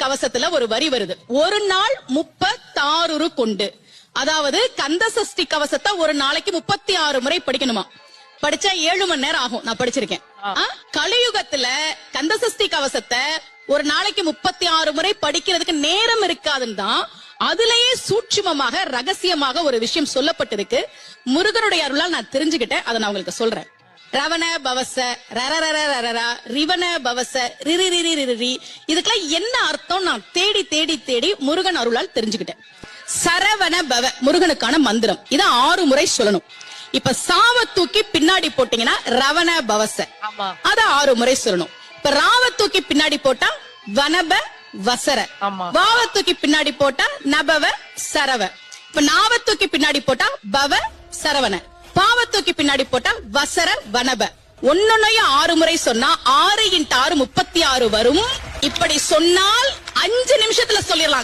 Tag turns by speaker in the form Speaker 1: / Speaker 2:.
Speaker 1: கவசத்துல ஒரு வரி வருது, ஒரு நாள் 36 கொண்டு. அதாவது கந்த சஷ்டி கவசத்தை ஒரு நாளைக்கு 36 முறை படிக்கணுமா? படிச்சா 7 மணி நேரம் ஆகும். நான் படிச்சிருக்கேன். கலியுகத்துல கந்த சஷ்டி கவசத்தை ஒரு நாளைக்கு 36 முறை படிக்கிறதுக்கு நேரம் இருக்காதுன்னு தான் அதுலயே சூட்சுமமாக ரகசியமாக ஒரு விஷயம் சொல்லப்பட்டிருக்கு. முருகனுடைய அருளால் நான் தெரிஞ்சுக்கிட்டேன். அதை நான் உங்களுக்கு சொல்றேன். ரவண பவச ரரரரரரரா ரிவண பவச ரிரிரிரிரிரி, இதுக்கெல்லாம் என்ன அர்த்தம் நான் தேடி தேடி தேடி முருகன் அருளால் தெரிஞ்சுக்கிட்டேன். சரவண பவ முருகனுக்கான மந்திரம். இத 6 முறை சொல்லணும். இப்ப சாவ தூக்கி பின்னாடி போட்டீங்கன்னா ரவண பவச, அத 6 முறை சொல்லணும். இப்ப ராவ தூக்கி பின்னாடி போட்டா வனப வசர, வாவ தூக்கி பின்னாடி போட்டா நபவ சரவ, இப்ப நாவ தூக்கி பின்னாடி போட்டா பவ சரவண, பாவ தூக்கி பின்னாடி போட்டா வசர வனப. ஒன்னொன்னையும் 6 முறை சொன்னா 6 × 6 36 வரும். இப்படி சொன்னால் 5 நிமிஷத்துல சொல்லிடலாம்.